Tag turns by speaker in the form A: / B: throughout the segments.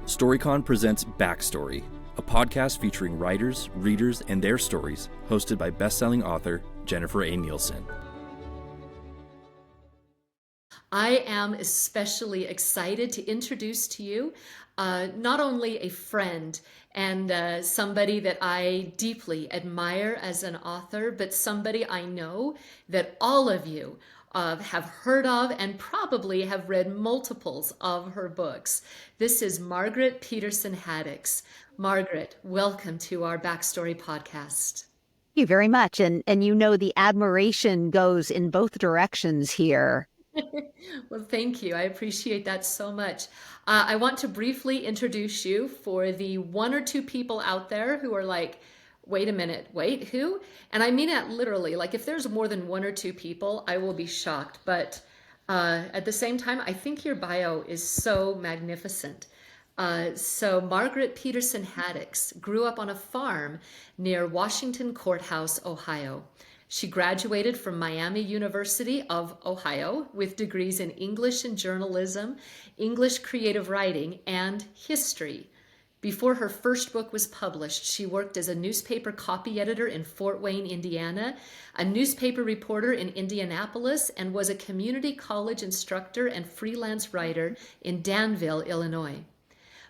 A: StoryCon presents Backstory, a podcast featuring writers, readers, and their stories, hosted by best-selling author Jennifer A. Nielsen.
B: I am especially excited to introduce to you not only a friend and somebody that I deeply admire as an author, but somebody I know that all of you have heard of and probably have read multiples of her books. This is Margaret Peterson Haddix. Margaret, welcome to our Backstory podcast.
C: Thank you very much. And you know, the admiration goes in both directions here.
B: Well, thank you. I appreciate that so much. I want to briefly introduce you for the one or two people out there who are like, wait a minute, wait, who? And I mean it literally. Like, if there's more than one or two people, I will be shocked. But at the same time, I think your bio is so magnificent. So Margaret Peterson Haddix grew up on a farm near Washington Courthouse, Ohio. She graduated from Miami University of Ohio with degrees in English and journalism, English creative writing, and history. Before her first book was published, she worked as a newspaper copy editor in Fort Wayne, Indiana, a newspaper reporter in Indianapolis, and was a community college instructor and freelance writer in Danville, Illinois.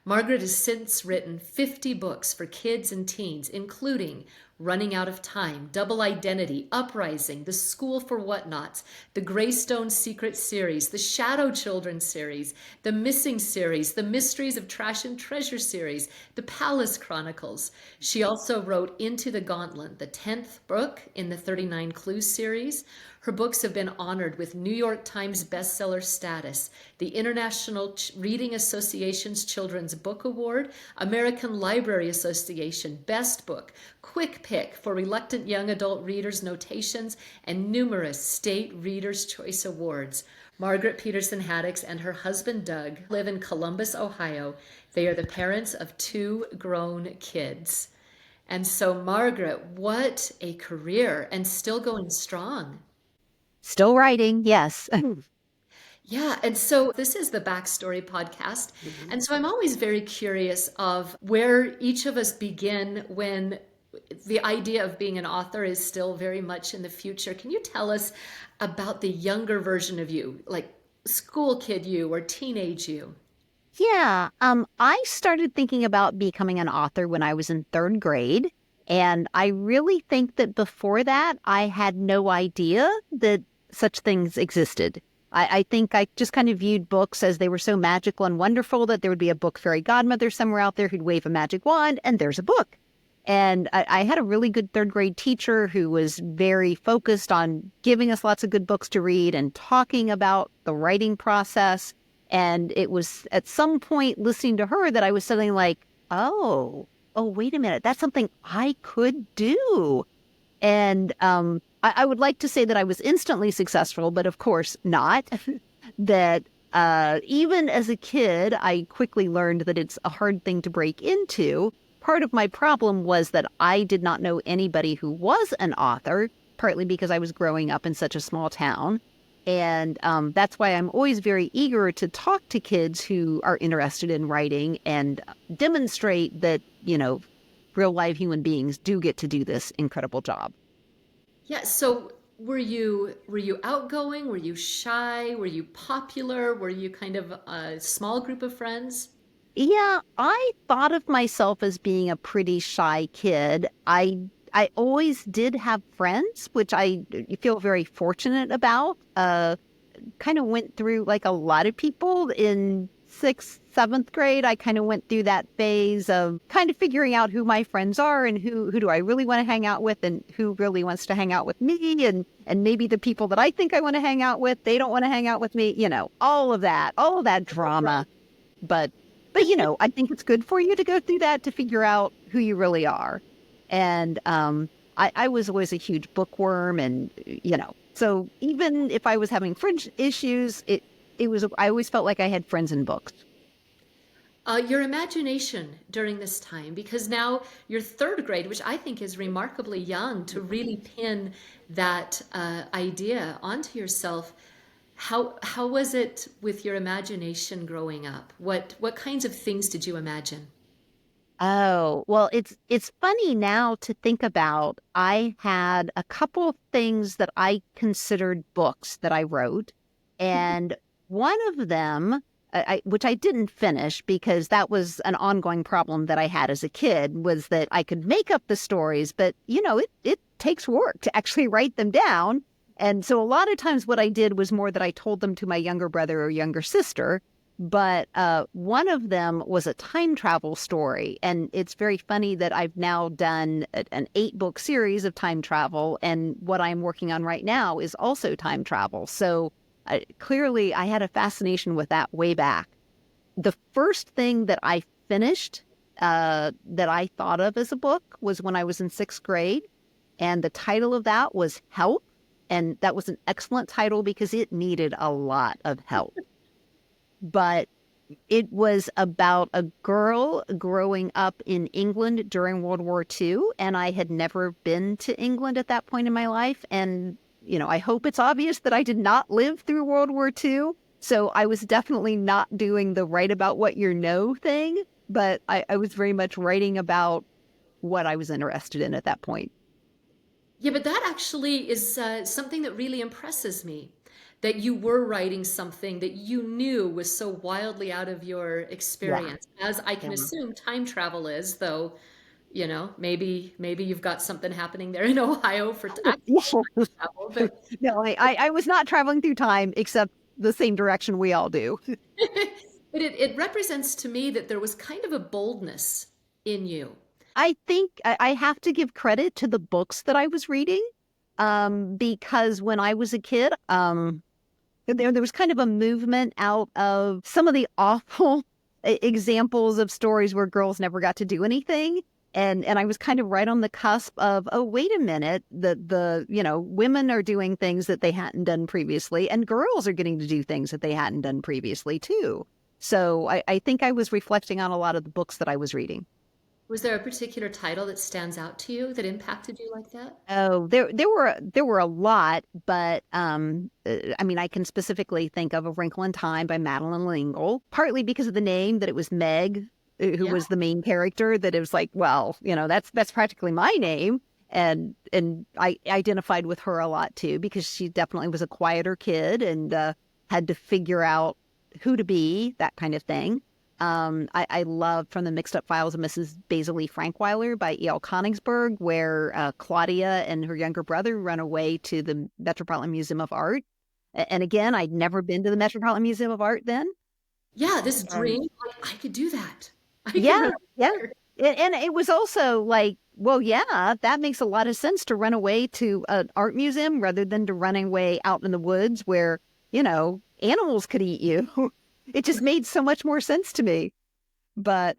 B: Margaret has since written 50 books for kids and teens, including Running Out of Time, Double Identity, Uprising, The School for Whatnots, the Greystone Secret series, the Shadow Children series, the Missing series, the Mysteries of Trash and Treasure series, the Palace Chronicles. She also wrote Into the Gauntlet, the 10th book in the 39 Clues series. Her books have been honored with New York Times bestseller status, the International Reading Association's Children's Book Award, American Library Association Best Book, Quick Pick for Reluctant Young Adult Readers Notations, and numerous state Readers' Choice Awards. Margaret Peterson Haddix and her husband Doug live in Columbus, Ohio. They are the parents of 2 grown kids. And so, Margaret, what a career, and still going strong.
C: Still writing, yes.
B: Yeah, and so this is the Backstory podcast. And so I'm always very curious of where each of us begin when the idea of being an author is still very much in the future. Can you tell us about the younger version of you, like school kid you or teenage you?
C: Yeah, I started thinking about becoming an author when I was in 3rd grade. And I really think that before that, I had no idea that such things existed. I think I just kind of viewed books as they were so magical and wonderful that there would be a book fairy godmother somewhere out there who'd wave a magic wand and there's a book. And I had a really good 3rd grade teacher who was very focused on giving us lots of good books to read and talking about the writing process. And it was at some point listening to her that I was suddenly like, oh, wait a minute, that's something I could do. And I would like to say that I was instantly successful, but of course not. That even as a kid, I quickly learned that it's a hard thing to break into. Part of my problem was that I did not know anybody who was an author, partly because I was growing up in such a small town. And that's why I'm always very eager to talk to kids who are interested in writing and demonstrate that, you know, real live human beings do get to do this incredible job.
B: Yeah, so were you outgoing? Were you shy? Were you popular? Were you kind of a small group of friends?
C: Yeah, I thought of myself as being a pretty shy kid. I always did have friends, which I feel very fortunate about. Kind of went through, like a lot of people in 6th, 7th grade, I kind of went through that phase of kind of figuring out who my friends are and who do I really want to hang out with and who really wants to hang out with me. And maybe the people that I think I want to hang out with, they don't want to hang out with me, you know, all of that drama. But you know, I think it's good for you to go through that to figure out who you really are. And I was always a huge bookworm, and, you know, so even if I was having fringe issues, I always felt like I had friends in books.
B: Your imagination during this time, because now you're 3rd grade, which I think is remarkably young to really pin that idea onto yourself. How was it with your imagination growing up? What kinds of things did you imagine?
C: Oh, well, it's funny now to think about. I had a couple of things that I considered books that I wrote, and one of them, which I didn't finish because that was an ongoing problem that I had as a kid, was that I could make up the stories, but it takes work to actually write them down. And so a lot of times what I did was more that I told them to my younger brother or younger sister. But one of them was a time travel story. And it's very funny that I've now done an 8-book series of time travel. And what I'm working on right now is also time travel. So clearly I had a fascination with that way back. The first thing that I finished that I thought of as a book was when I was in 6th grade. And the title of that was Help. And that was an excellent title because it needed a lot of help. But it was about a girl growing up in England during World War II, and I had never been to England at that point in my life. And, I hope it's obvious that I did not live through World War II. So I was definitely not doing the write about what you know thing, but I was very much writing about what I was interested in at that point.
B: Yeah, but that actually is something that really impresses me. That you were writing something that you knew was so wildly out of your
C: Yeah.
B: experience, as I can
C: Yeah.
B: assume time travel is, though, maybe you've got something happening there in Ohio for actual time travel, but
C: No, I was not traveling through time except the same direction we all do.
B: but it represents to me that there was kind of a boldness in you.
C: I think I have to give credit to the books that I was reading, because when I was a kid, there was kind of a movement out of some of the awful examples of stories where girls never got to do anything. And I was kind of right on the cusp of, oh, wait a minute, the women are doing things that they hadn't done previously, and girls are getting to do things that they hadn't done previously too. So I think I was reflecting on a lot of the books that I was reading.
B: Was there a particular title that stands out to you that impacted you like that?
C: Oh, there were a lot, but I mean, I can specifically think of A Wrinkle in Time by Madeline L'Engle, partly because of the name that it was Meg, who
B: Yeah.
C: was the main character. That it was like, well, that's practically my name, and I identified with her a lot too because she definitely was a quieter kid and had to figure out who to be, that kind of thing. I love From the Mixed Up Files of Mrs. Basil E. Frankweiler by E.L. Konigsberg, where Claudia and her younger brother run away to the Metropolitan Museum of Art. And again, I'd never been to the Metropolitan Museum of Art then.
B: Yeah, this
C: And
B: dream, like I could do that. I could
C: yeah,
B: run
C: yeah.
B: there.
C: And it was also like, well, yeah, that makes a lot of sense to run away to an art museum rather than to running away out in the woods where, animals could eat you. It just made so much more sense to me. But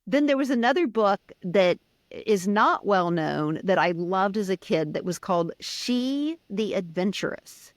C: then there was another book that is not well known that I loved as a kid that was called She the Adventuress.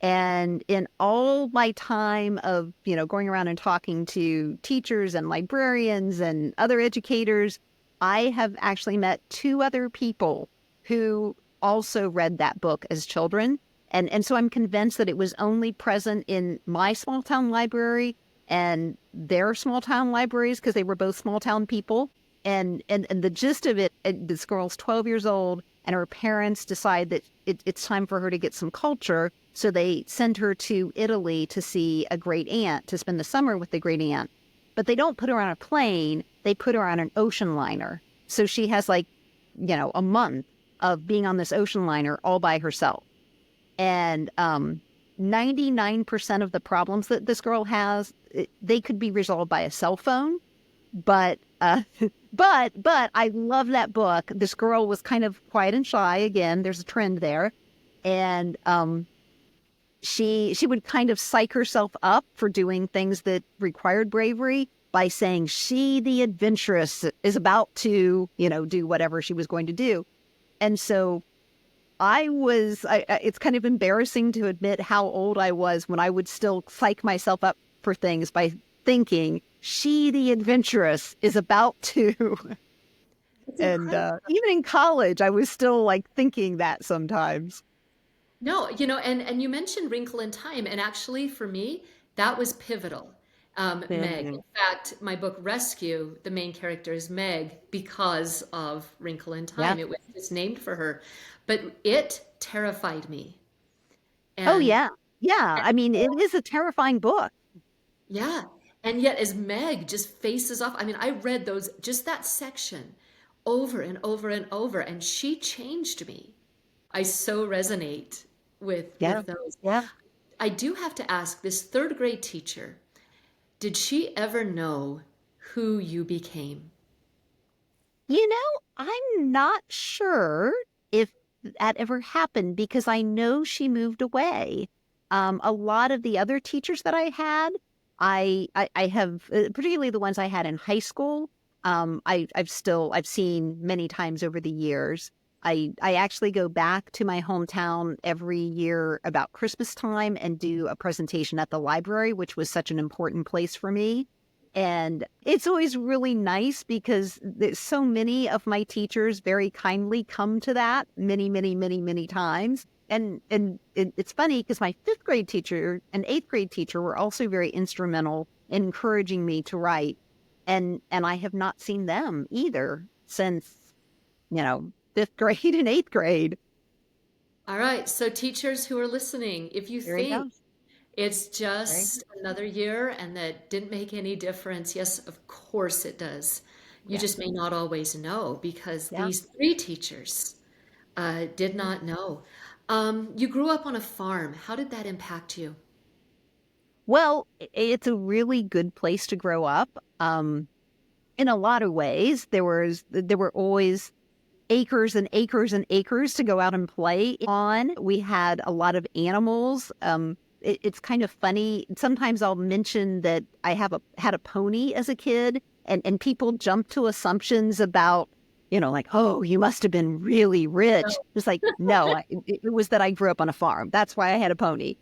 C: And in all my time of, going around and talking to teachers and librarians and other educators, I have actually met 2 other people who also read that book as children. And so I'm convinced that it was only present in my small town library and their small town libraries because they were both small town people. And the gist of it, this girl's 12 years old and her parents decide that it's time for her to get some culture. So they send her to Italy to see a great aunt, to spend the summer with the great aunt. But they don't put her on a plane. They put her on an ocean liner. So she has a month of being on this ocean liner all by herself. And 99% of the problems that this girl has, they could be resolved by a cell phone. But but I love that book. This girl was kind of quiet and shy. Again, there's a trend there. And she would kind of psych herself up for doing things that required bravery by saying she, the adventuress, is about to, do whatever she was going to do. And so it's kind of embarrassing to admit how old I was when I would still psych myself up for things by thinking she, the adventuress, is about to.
B: It's
C: And
B: incredible.
C: even in college, I was still thinking that sometimes.
B: No, you know, and you mentioned Wrinkle in Time, and actually for me, that was pivotal. Meg. In
C: Mhm.
B: fact, my book Rescue, the main character is Meg because of Wrinkle in
C: Yeah.
B: Time. It was just named for her. But it terrified me.
C: Oh,
B: And
C: yeah. Yeah. I mean, it is a terrifying book.
B: yeah, and yet as Meg just faces off, I mean, I read those, just that section over and over and over, and she changed me. I so resonate
C: Yeah.
B: with those.
C: Yeah.
B: I do have to ask, this third grade teacher, did she ever know who you became?
C: You know, I'm not sure if that ever happened because I know she moved away. A lot of the other teachers that I had, I have, particularly the ones I had in high school. I've seen many times over the years. I actually go back to my hometown every year about Christmas time and do a presentation at the library, which was such an important place for me. And it's always really nice because there's so many of my teachers very kindly come to that many, many, many, many times. It's funny because my fifth grade teacher and eighth grade teacher were also very instrumental in encouraging me to write. And I have not seen them either since, fifth grade and eighth grade.
B: All right, so teachers who are listening, if you
C: There you
B: think
C: go.
B: it's
C: Right.
B: just another year and that didn't make any difference, yes, of course it does. You
C: Yeah.
B: just may not always know because
C: Yeah.
B: these three teachers did not know. You grew up on a farm. How did that impact you?
C: Well, it's a really good place to grow up. In a lot of ways, there were always acres and acres and acres to go out and play on. We had a lot of animals. It's kind of funny. Sometimes I'll mention that I had a pony as a kid, and people jump to assumptions about, like, oh, you must have been really rich. It's like, no, it was that I grew up on a farm. That's why I had a pony.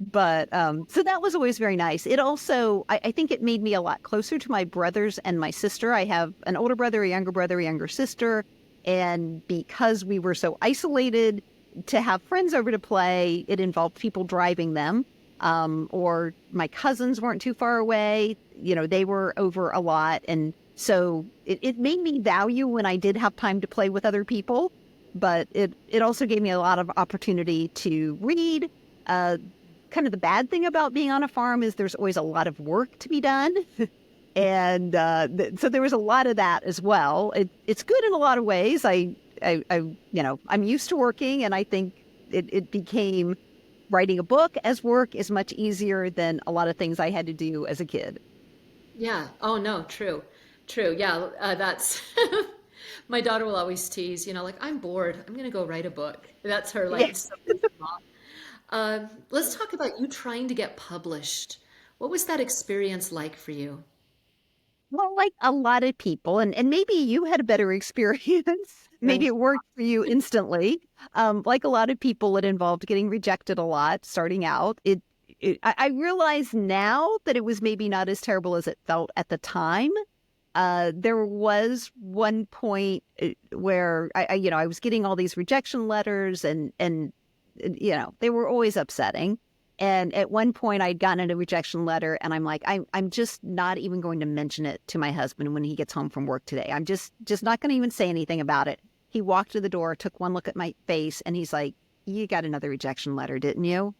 C: But so that was always very nice. It also, I think it made me a lot closer to my brothers and my sister. I have an older brother, a younger sister. And because we were so isolated, to have friends over to play, it involved people driving them. Or my cousins weren't too far away. They were over a lot. And so it made me value when I did have time to play with other people. But it also gave me a lot of opportunity to read. Kind of the bad thing about being on a farm is there's always a lot of work to be done. And so there was a lot of that as well. It's good in a lot of ways. I'm used to working, and I think it became writing a book as work is much easier than a lot of things I had to do as a kid.
B: Yeah. Oh, no, true. True. Yeah, that's my daughter will always tease, like, I'm bored. I'm going to go write a book. That's her,
C: Yeah.
B: like, so mom. Let's talk about you trying to get published. What was that experience like for you?
C: Well, like a lot of people, and maybe you had a better experience. Maybe
B: Right.
C: it worked for you instantly. Like a lot of people, it involved getting rejected a lot starting out. I realize now that it was maybe not as terrible as it felt at the time. There was one point where I was getting all these rejection letters, and they were always upsetting. And at one point, I'd gotten a rejection letter, and I'm like, I'm just not even going to mention it to my husband when he gets home from work today. I'm just not going to even say anything about it. He walked to the door, took one look at my face, and he's like, "You got another rejection letter, didn't you?"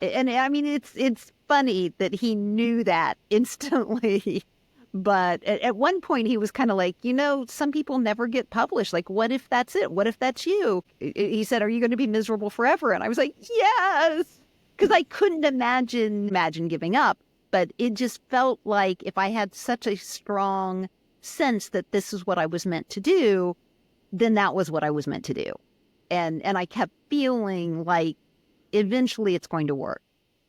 C: And I mean, it's funny that he knew that instantly. But at one point, he was kind of like, some people never get published. Like, what if that's it? What if that's you? He said, "Are you going to be miserable forever?" And I was like, "Yes," because I couldn't imagine giving up. But it just felt like if I had such a strong sense that this is what I was meant to do, then that was what I was meant to do. And I kept feeling like eventually it's going to work.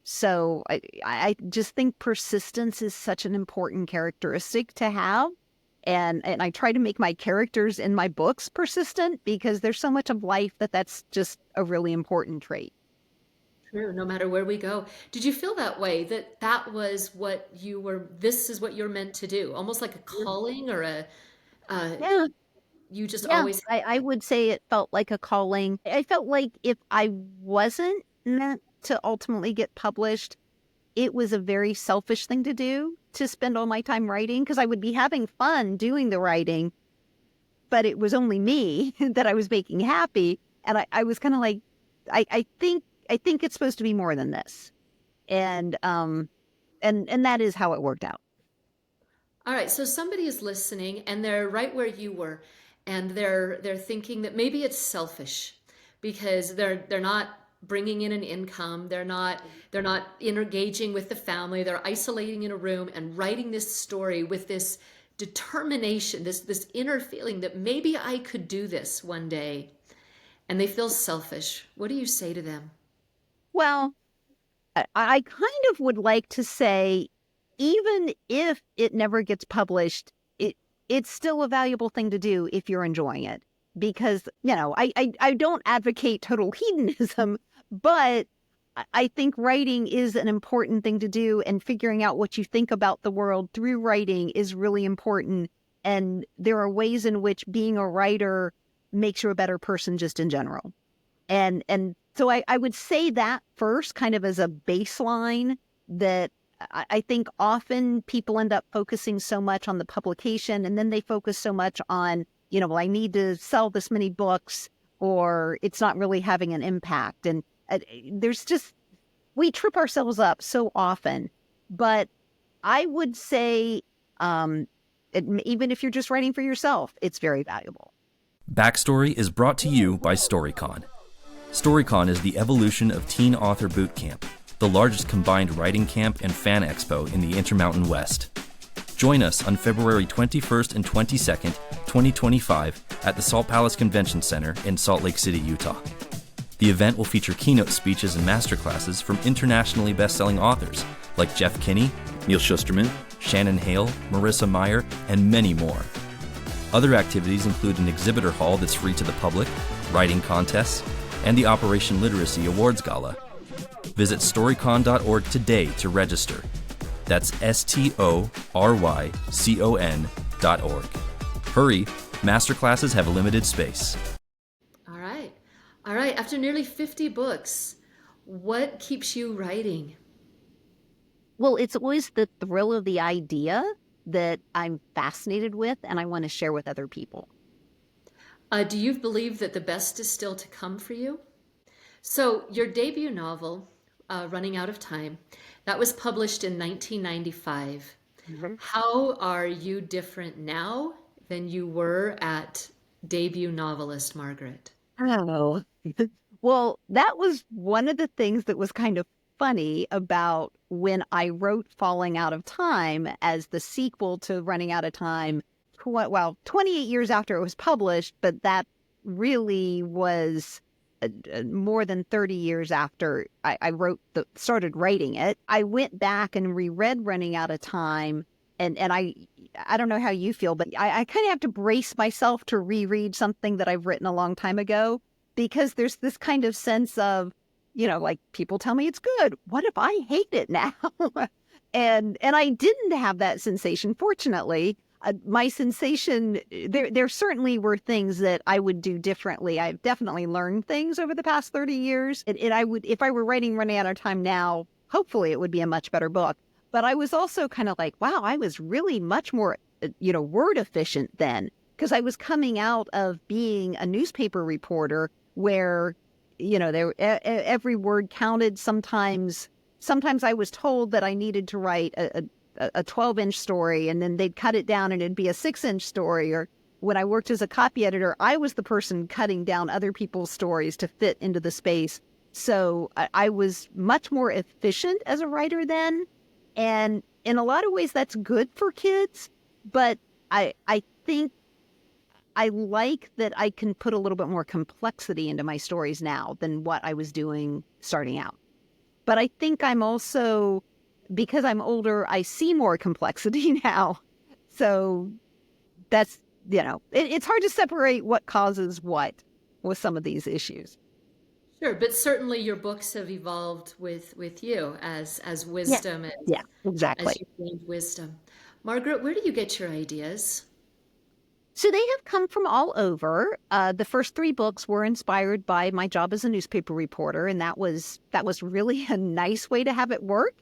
C: So I just think persistence is such an important characteristic to have. And I try to make my characters in my books persistent because there's so much of life that's just a really important trait.
B: True, no matter where we go. Did you feel that way, that that was what you were, this is what you're meant to do? Almost like a calling or uh,
C: Yeah.
B: you just
C: Yeah,
B: always,
C: I would say it felt like a calling. I felt like if I wasn't meant to ultimately get published, it was a very selfish thing to do, to spend all my time writing, because I would be having fun doing the writing, but it was only me that I was making happy. And I was kind of like, I think it's supposed to be more than this. And that is how it worked out.
B: All right, so somebody is listening and they're right where you were, and they're thinking that maybe it's selfish because they're not bringing in an income, they're not engaging with the family, they're isolating in a room and writing this story with this determination, this inner feeling that maybe I could do this one day, and they feel selfish. What do you say to them?
C: Well, I kind of would like to say, even if it never gets published, it's still a valuable thing to do if you're enjoying it. Because, I don't advocate total hedonism, but I think writing is an important thing to do, and figuring out what you think about the world through writing is really important. And there are ways in which being a writer makes you a better person just in general. And so I would say that first, kind of as a baseline, that I think often people end up focusing so much on the publication, and then they focus so much on, well, I need to sell this many books, or it's not really having an impact. And we trip ourselves up so often. But I would say, even if you're just writing for yourself, it's very valuable.
A: Backstory is brought to you by StoryCon. StoryCon is the evolution of Teen Author Boot Camp, the largest combined writing camp and fan expo in the Intermountain West. Join us on February 21st and 22nd, 2025 at the Salt Palace Convention Center in Salt Lake City, Utah. The event will feature keynote speeches and masterclasses from internationally best-selling authors like Jeff Kinney, Neil Shusterman, Shannon Hale, Marissa Meyer, and many more. Other activities include an exhibitor hall that's free to the public, writing contests, and the Operation Literacy Awards Gala. Visit storycon.org today to register. That's STORYCON.org. Hurry, masterclasses have a limited space.
B: All right. All right. After nearly 50 books, what keeps you writing?
C: Well, it's always the thrill of the idea that I'm fascinated with and I want to share with other people.
B: Do you believe that the best is still to come for you? So your debut novel, Running Out of Time, that was published in 1995. Mm-hmm. How are you different now than you were at debut novelist Margaret?
C: Oh, well, that was one of the things that was kind of funny about when I wrote Falling Out of Time as the sequel to Running Out of Time. Well, 28 years after it was published, but that really was more than 30 years after I started writing it. I went back and reread Running Out of Time, and I don't know how you feel, but I kind of have to brace myself to reread something that I've written a long time ago, because there's this kind of sense of, like, people tell me it's good. What if I hate it now? and I didn't have that sensation, fortunately. My sensation, there certainly were things that I would do differently. I've definitely learned things over the past 30 years. And I would, if I were writing Running Out of Time now, hopefully it would be a much better book. But I was also kind of like, wow, I was really much more, word efficient then, because I was coming out of being a newspaper reporter where, every word counted. Sometimes I was told that I needed to write a 12-inch story, and then they'd cut it down and it'd be a 6-inch story. Or when I worked as a copy editor, I was the person cutting down other people's stories to fit into the space. So I was much more efficient as a writer then. And in a lot of ways, that's good for kids. But I think I like that I can put a little bit more complexity into my stories now than what I was doing starting out. But I think I'm also, because I'm older, I see more complexity now. So that's, it's hard to separate what causes what with some of these issues.
B: Sure, but certainly your books have evolved with you as wisdom.
C: Yeah, exactly.
B: As you gained wisdom. Margaret, where do you get your ideas?
C: So they have come from all over. The first three books were inspired by my job as a newspaper reporter, and that was really a nice way to have it work.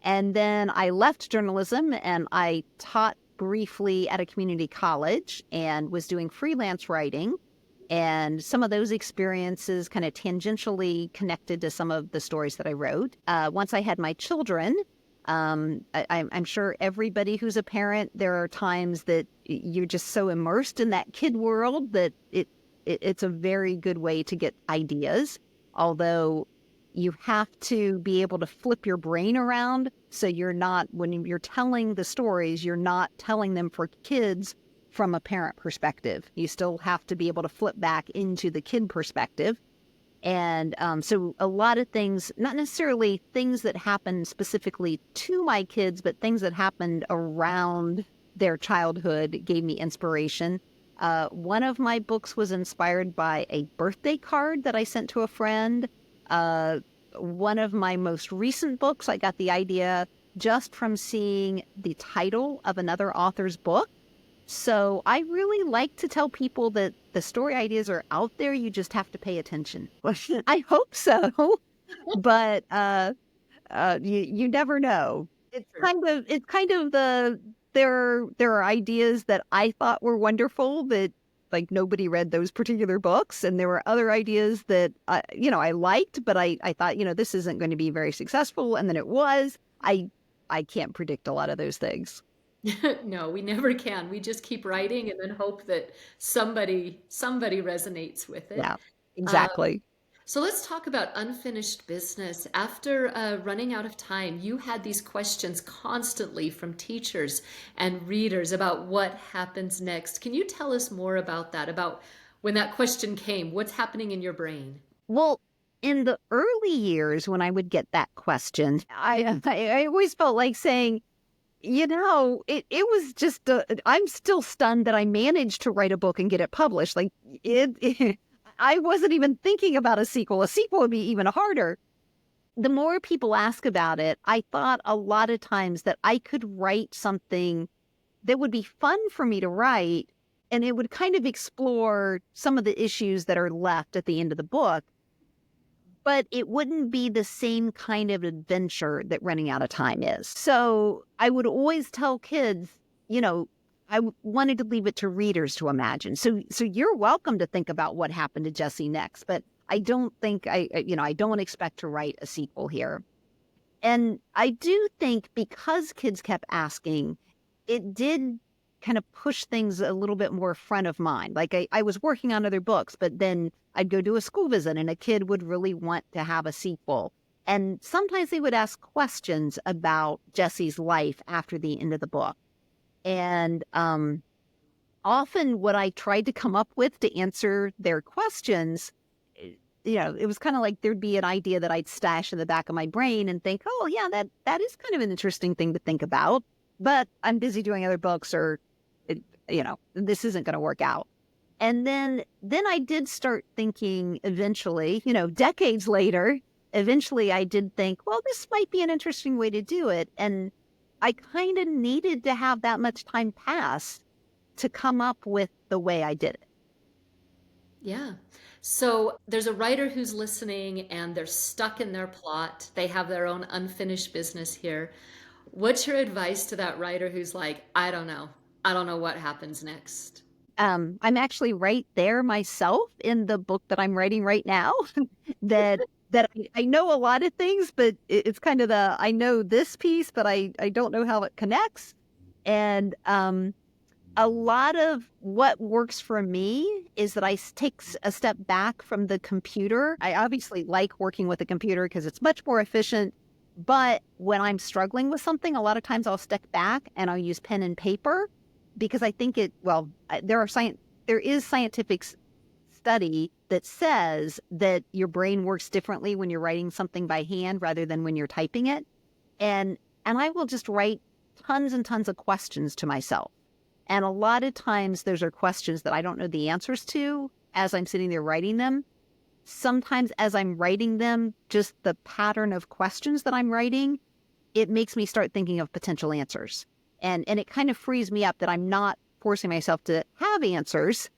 C: And then I left journalism and I taught briefly at a community college and was doing freelance writing. And some of those experiences kind of tangentially connected to some of the stories that I wrote. Once I had my children, I'm sure everybody who's a parent, there are times that you're just so immersed in that kid world that it's a very good way to get ideas. Although you have to be able to flip your brain around so you're not, when you're telling the stories, you're not telling them for kids from a parent perspective. You still have to be able to flip back into the kid perspective. And so a lot of things, not necessarily things that happened specifically to my kids, but things that happened around their childhood gave me inspiration. One of my books was inspired by a birthday card that I sent to a friend. One of my most recent books, I got the idea just from seeing the title of another author's book. So I really like to tell people that the story ideas are out there. You just have to pay attention. I hope so, but you never know. It's kind of there are ideas that I thought were wonderful that like nobody read those particular books, and there were other ideas that I liked, but I thought this isn't going to be very successful, and then it was. I can't predict a lot of those things.
B: No, we never can. We just keep writing and then hope that somebody resonates with it.
C: Yeah,
B: Uh,
C: exactly.
B: so let's talk about unfinished business. After running out of time, you had these questions constantly from teachers and readers about what happens next. Can you tell us more about that? About when that question came, what's happening in your brain?
C: Well, in the early years when I would get that question, I always felt like saying, it was just, I'm still stunned that I managed to write a book and get it published. Like, I wasn't even thinking about a sequel. A sequel would be even harder. The more people ask about it, I thought a lot of times that I could write something that would be fun for me to write, and it would kind of explore some of the issues that are left at the end of the book. But it wouldn't be the same kind of adventure that running out of time is. So I would always tell kids, I wanted to leave it to readers to imagine. So you're welcome to think about what happened to Jesse next, but I don't think I don't expect to write a sequel here. And I do think because kids kept asking, it did kind of push things a little bit more front of mind. Like I was working on other books, but then I'd go to a school visit and a kid would really want to have a sequel. And sometimes they would ask questions about Jesse's life after the end of the book. And often what I tried to come up with to answer their questions, it was kind of like there'd be an idea that I'd stash in the back of my brain and think, oh, yeah, that is kind of an interesting thing to think about. But I'm busy doing other books or, this isn't going to work out. And then I did start thinking eventually, decades later, eventually I did think, well, this might be an interesting way to do it. And I kind of needed to have that much time pass to come up with the way I did it.
B: Yeah. So there's a writer who's listening and they're stuck in their plot. They have their own unfinished business here. What's your advice to that writer who's like, I don't know. I don't know what happens next?
C: I'm actually right there myself in the book that I'm writing right now. that I know a lot of things, but it's kind of I know this piece, but I don't know how it connects. And a lot of what works for me is that I take a step back from the computer. I obviously like working with a computer because it's much more efficient. But when I'm struggling with something, a lot of times I'll step back and I'll use pen and paper because I think there is scientific study that says that your brain works differently when you're writing something by hand rather than when you're typing it. And I will just write tons and tons of questions to myself. And a lot of times those are questions that I don't know the answers to as I'm sitting there writing them. Sometimes as I'm writing them, just the pattern of questions that I'm writing, it makes me start thinking of potential answers. And it kind of frees me up that I'm not forcing myself to have answers.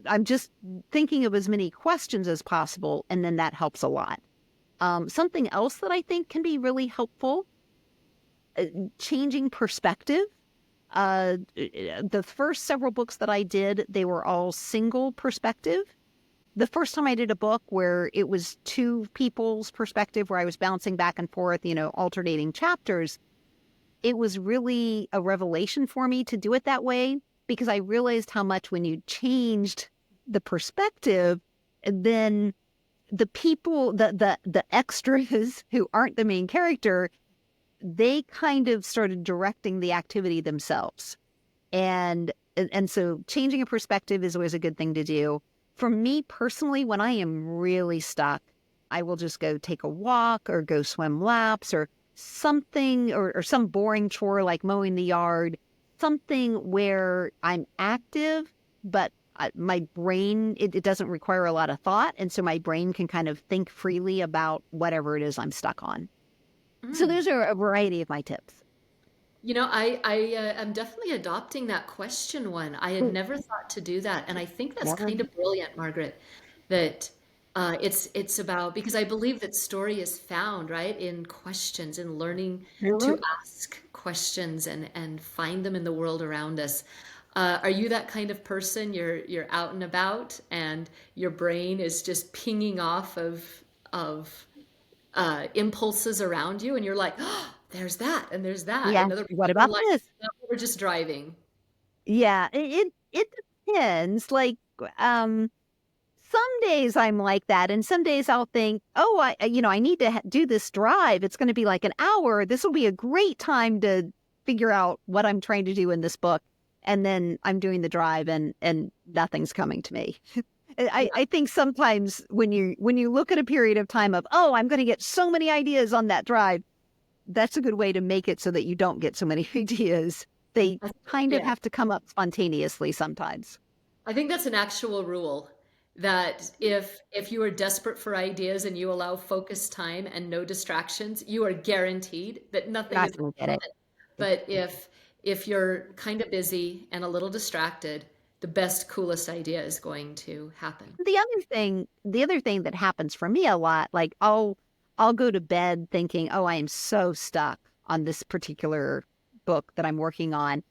C: I'm just thinking of as many questions as possible, and then that helps a lot. Something else that I think can be really helpful, changing perspective. The first several books that I did, they were all single perspective. The first time I did a book where it was two people's perspective, where I was bouncing back and forth, alternating chapters, it was really a revelation for me to do it that way, because I realized how much when you changed the perspective, then the people, the extras who aren't the main character, they kind of started directing the activity themselves. And so changing a perspective is always a good thing to do. For me personally, when I am really stuck, I will just go take a walk or go swim laps or something, or some boring chore like mowing the yard, something where I'm active, but my brain, it doesn't require a lot of thought. And so my brain can kind of think freely about whatever it is I'm stuck on. So those are a variety of my tips.
B: I am definitely adopting that question one. I had never thought to do that, and I think that's kind of brilliant, Margaret. That it's about, because I believe that story is found right in questions, in learning to ask questions and find them in the world around us. Are you that kind of person? You're out and about, and your brain is just pinging off of impulses around you, and you're like, oh, there's that, and there's that.
C: Yeah.
B: And other people
C: What
B: are
C: about
B: like,
C: this?
B: no, we're just driving.
C: Yeah. It depends. Like, some days I'm like that, and some days I'll think, oh, I need to do this drive. It's going to be like an hour. This will be a great time to figure out what I'm trying to do in this book. And then I'm doing the drive, and nothing's coming to me. I think sometimes when you look at a period of time of, oh, I'm going to get so many ideas on that drive, that's a good way to make it so that you don't get so many ideas. They kind of
B: Yeah.
C: have to come up spontaneously sometimes.
B: I think that's an actual rule, that if you are desperate for ideas and you allow focused time and no distractions, you are guaranteed that nothing
C: Not
B: is
C: going
B: going
C: to
B: to
C: get it.
B: happen. But if you're kind of busy and a little distracted, the best, coolest idea is going to happen.
C: The other thing that happens for me a lot, like I'll go to bed thinking, oh, I am so stuck on this particular book that I'm working on.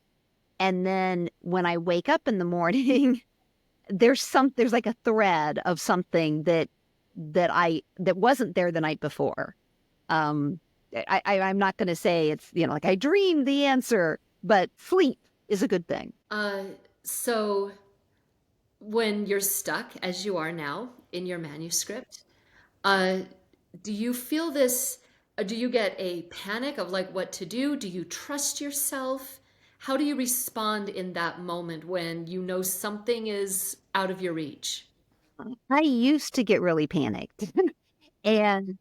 C: And then when I wake up in the morning, there's like a thread of something that wasn't there the night before. I'm not going to say it's, like I dreamed the answer, but sleep is a good thing.
B: So when you're stuck, as you are now in your manuscript, uh, do you feel this? Do you get a panic of like what to do? Do you trust yourself? How do you respond in that moment when you know something is out of your reach?
C: I used to get really panicked. And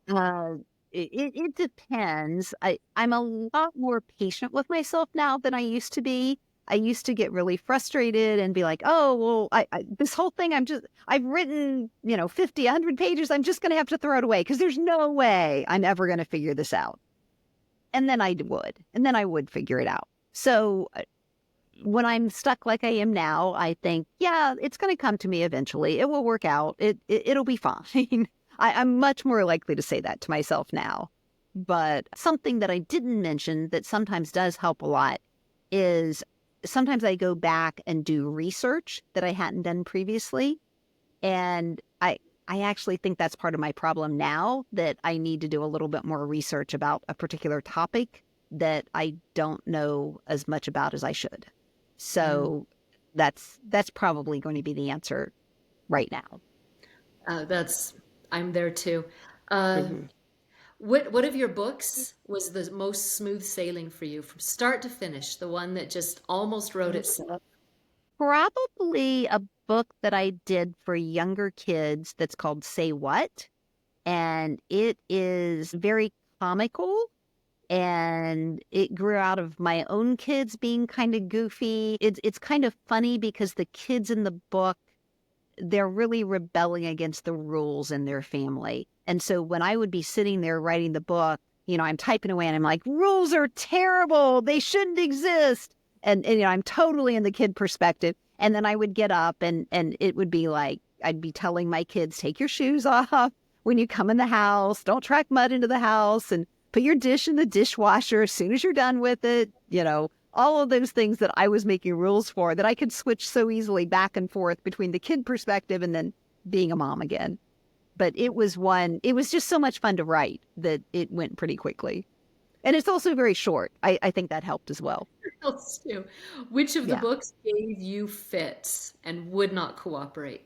C: uh, it depends. I'm a lot more patient with myself now than I used to be. I used to get really frustrated and be like, oh, well, this whole thing, I've written, 50, 100 pages. I'm just going to have to throw it away because there's no way I'm ever going to figure this out. And then I would figure it out. So when I'm stuck like I am now, I think, yeah, it's going to come to me eventually. It will work out. It'll be fine. I'm much more likely to say that to myself now. But something that I didn't mention that sometimes does help a lot is sometimes I go back and do research that I hadn't done previously. And I actually think that's part of my problem now, that I need to do a little bit more research about a particular topic that I don't know as much about as I should. So that's probably going to be the answer right now.
B: I'm there too. Uh, what of your books was the most smooth sailing for you from start to finish? The one that just almost wrote itself?
C: Probably a book that I did for younger kids that's called Say What. And it is very comical, and it grew out of my own kids being kind of goofy. It's kind of funny because the kids in the book, they're really rebelling against the rules in their family. And so when I would be sitting there writing the book, I'm typing away and I'm like, rules are terrible. They shouldn't exist. and I'm totally in the kid perspective. And then I would get up and it would be like, I'd be telling my kids, take your shoes off when you come in the house, don't track mud into the house, and put your dish in the dishwasher as soon as you're done with it. All of those things that I was making rules for, that I could switch so easily back and forth between the kid perspective and then being a mom again. But it was just so much fun to write that it went pretty quickly. And it's also very short. I think that helped as well.
B: Else too. Which of the
C: Yeah.
B: books gave you fits and would not cooperate?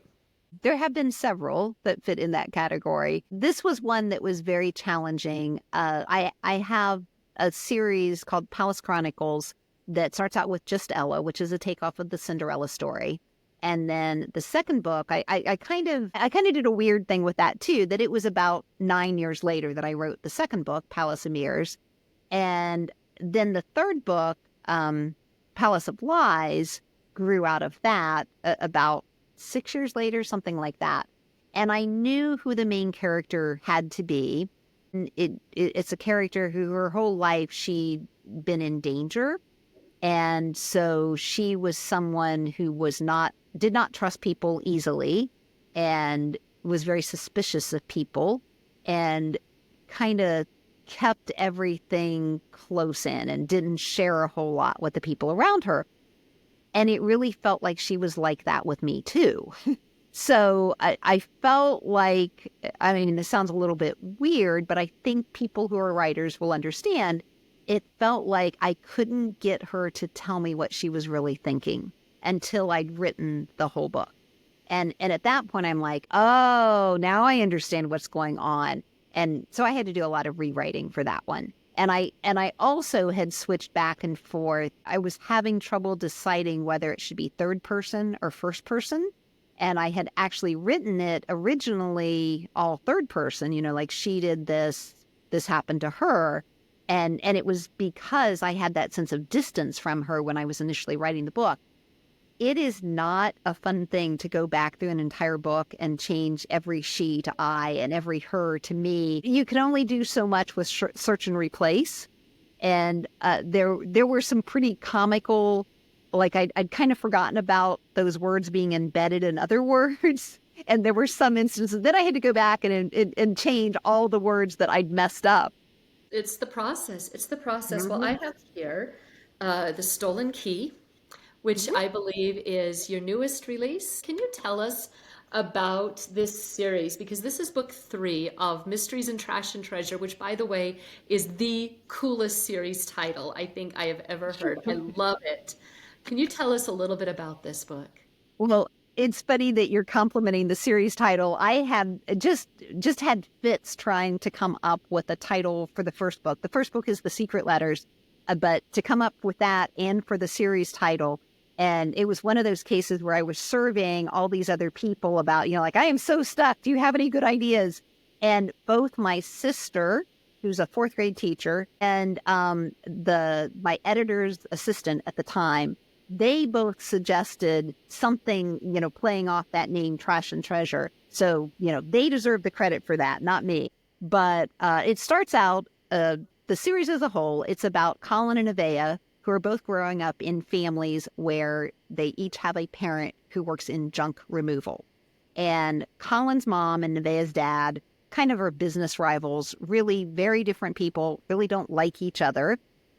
C: There have been several that fit in that category. This was one that was very challenging. I have a series called Palace Chronicles that starts out with just Ella, which is a takeoff of the Cinderella story. And then the second book, I kind of did a weird thing with that too, that it was about 9 years later that I wrote the second book, Palace of Mirrors. And then the third book, Palace of Lies, grew out of that about 6 years later, something like that. And I knew who the main character had to be. It's a character who her whole life she'd been in danger. And so she was someone who did not trust people easily and was very suspicious of people and kind of kept everything close in and didn't share a whole lot with the people around her. And it really felt like she was like that with me too. So I felt like, I mean, this sounds a little bit weird, but I think people who are writers will understand. It felt like I couldn't get her to tell me what she was really thinking until I'd written the whole book. And at that point, I'm like, oh, now I understand what's going on. And so I had to do a lot of rewriting for that one. And I also had switched back and forth. I was having trouble deciding whether it should be third person or first person. And I had actually written it originally all third person, like she did this happened to her. And it was because I had that sense of distance from her when I was initially writing the book. It is not a fun thing to go back through an entire book and change every she to I and every her to me. You can only do so much with search and replace. And there were some pretty comical, like I'd kind of forgotten about those words being embedded in other words. And there were some instances that I had to go back and change all the words that I'd messed up.
B: It's the process. It's the process. Well, I
C: Mm-hmm.
B: have here The Stolen Key, which I believe is your newest release. Can you tell us about this series? Because this is book 3 of Mysteries in Trash and Treasure, which, by the way, is the coolest series title I think I have ever heard. I love it. Can you tell us a little bit about this book?
C: Well, it's funny that you're complimenting the series title. I had just had fits trying to come up with a title for the first book. The first book is The Secret Letters, but to come up with that and for the series title. And it was one of those cases where I was surveying all these other people about, like, I am so stuck. Do you have any good ideas? And both my sister, who's a 4th grade teacher, and my editor's assistant at the time, they both suggested something, playing off that name, Trash and Treasure. So, they deserve the credit for that, not me. But it starts out, the series as a whole, it's about Colin and Nevaeh, who are both growing up in families where they each have a parent who works in junk removal. And Colin's mom and Nevaeh's dad kind of are business rivals, really very different people, really don't like each other.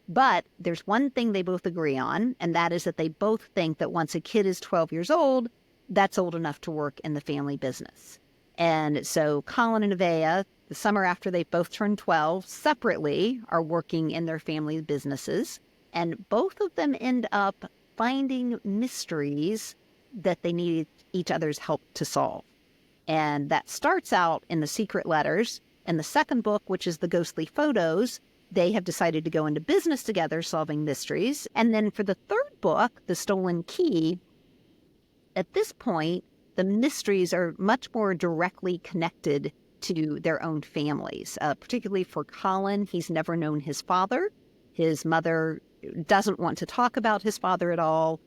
C: But there's one thing they both agree on, and that is that they both think that once a kid is 12 years old, that's old enough to work in the family business. And so Colin and Nevaeh, the summer after they both turned 12, separately are working in their family businesses. And both of them end up finding mysteries that they need each other's help to solve. And that starts out in The Secret Letters. In the second book, which is The Ghostly Photos, they have decided to go into business together solving mysteries. And then for the third book, The Stolen Key, at this point, the mysteries are much more directly connected to their own families. Particularly for Colin, he's never known his father. His mother doesn't want to talk about his father at all,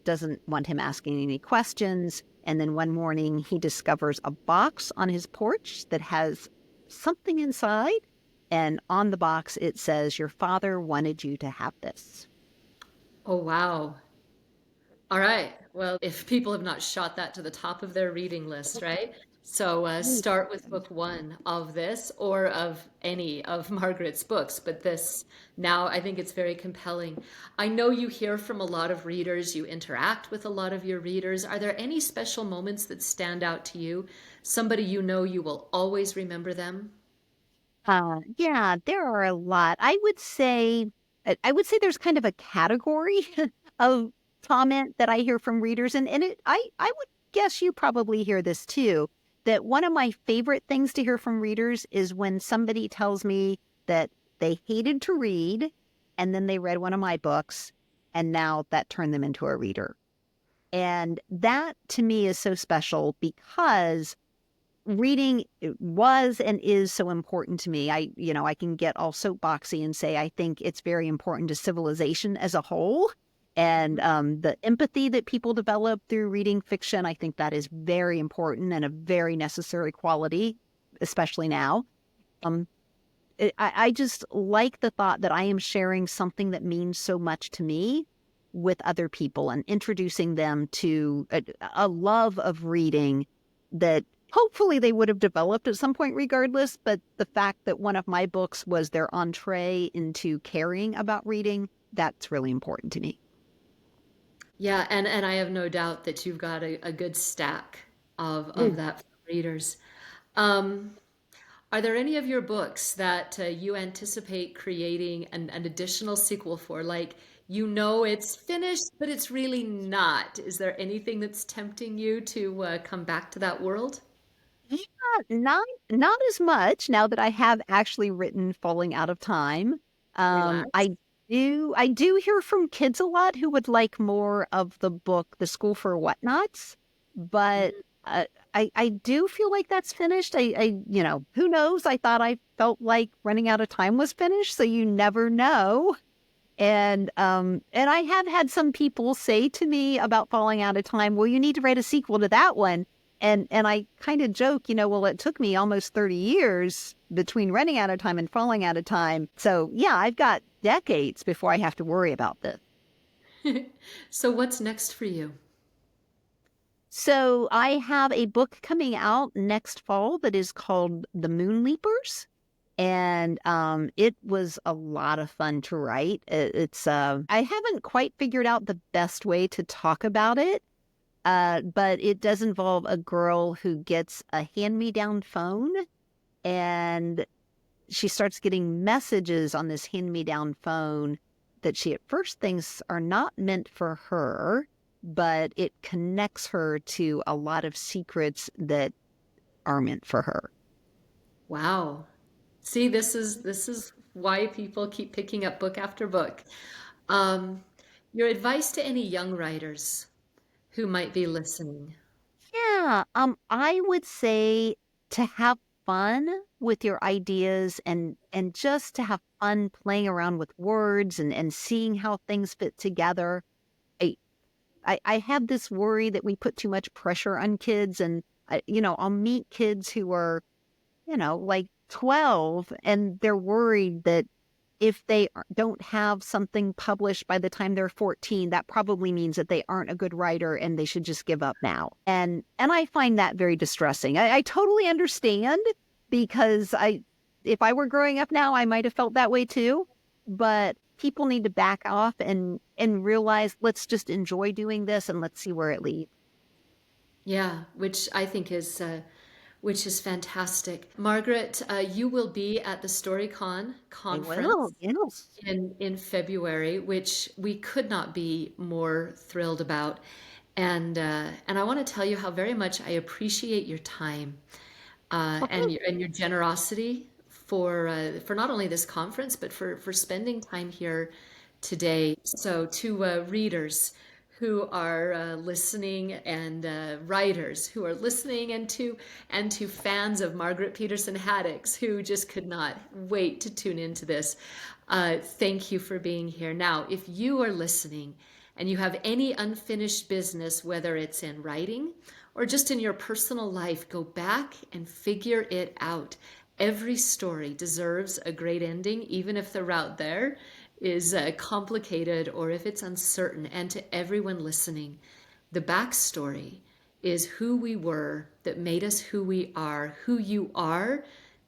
C: doesn't want him asking any questions. And then one morning he discovers a box on his porch that has something inside. And on the box it says, "Your father wanted you to have this."
B: Oh, wow. All right. Well, if people have not shot that to the top of their reading list, right? So start with book one of this or of any of Margaret's books. But this now, I think it's very compelling. I know you hear from a lot of readers, you interact with a lot of your readers. Are there any special moments that stand out to you? Somebody you know you will always remember them?
C: Yeah, there are a lot. I would say there's kind of a category of comment that I hear from readers, and I would guess you probably hear this too. That one of my favorite things to hear from readers is when somebody tells me that they hated to read, and then they read one of my books, and now that turned them into a reader. And that to me is so special because reading was and is so important to me. I can get all soapboxy and say I think it's very important to civilization as a whole. And the empathy that people develop through reading fiction, I think that is very important and a very necessary quality, especially now. Um, I just like the thought that I am sharing something that means so much to me with other people and introducing them to a love of reading that hopefully they would have developed at some point regardless. But the fact that one of my books was their entree into caring about reading, that's really important to me.
B: Yeah, and I have no doubt that you've got a good stack of
C: Mm.
B: that for readers. Um, Are there any of your books that you anticipate creating an additional sequel for? Like, you know it's finished, but it's really not. Is there anything that's tempting you to come back to that world?
C: Yeah, not as much now that I have actually written Falling Out of Time.
B: Relax.
C: I do hear from kids a lot who would like more of the book, The School for Whatnots, but
B: Mm.
C: uh, I do feel like that's finished. Who knows? I thought I felt like Running Out of Time was finished, so you never know. And I have had some people say to me about Falling Out of Time, well, you need to write a sequel to that one. And I kind of joke, well, it took me almost 30 years between Running Out of Time and Falling Out of Time. So yeah, I've got decades before I have to worry about this.
B: So what's next for you?
C: So I have a book coming out next fall that is called The Moon Leapers. And it was a lot of fun to write. I haven't quite figured out the best way to talk about it, but it does involve a girl who gets a hand-me-down phone, and she starts getting messages on this hand-me-down phone that she at first thinks are not meant for her, but it connects her to a lot of secrets that are meant for her.
B: Wow. See, this is why people keep picking up book after book. Um, your advice to any young writers who might be listening.
C: Yeah, I would say to have fun with your ideas and just to have fun playing around with words and seeing how things fit together. I I have this worry that we put too much pressure on kids, and I'll meet kids who are like 12, and they're worried that if they don't have something published by the time they're 14, that probably means that they aren't a good writer and they should just give up now. And I find that very distressing. I totally understand because if I were growing up now, I might have felt that way too. But people need to back off and realize let's just enjoy doing this and let's see where it leads.
B: Yeah, which is fantastic. Margaret, you will be at the StoryCon
C: I will,
B: conference
C: yes.
B: in February, which we could not be more thrilled about. And I want to tell you how very much I appreciate your time and your generosity for not only this conference but for spending time here today. So to readers who are listening and writers who are listening and to fans of Margaret Peterson Haddix who just could not wait to tune into this. Thank you for being here. Now, if you are listening and you have any unfinished business, whether it's in writing or just in your personal life, go back and figure it out. Every story deserves a great ending, even if the route there is complicated or if it's uncertain. And to everyone listening, the backstory is who we were that made us who we are. Who you are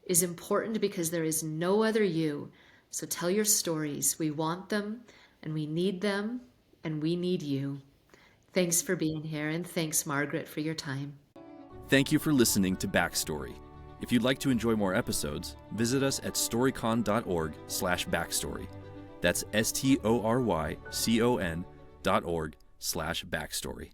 B: is important because there is no other you. So tell your stories. We want them and we need them and we need you. Thanks for being here, and thanks, Margaret, for your time.
A: Thank you for listening to Backstory. If you'd like to enjoy more episodes, visit us at storycon.org/backstory. That's STORYCON.org/backstory.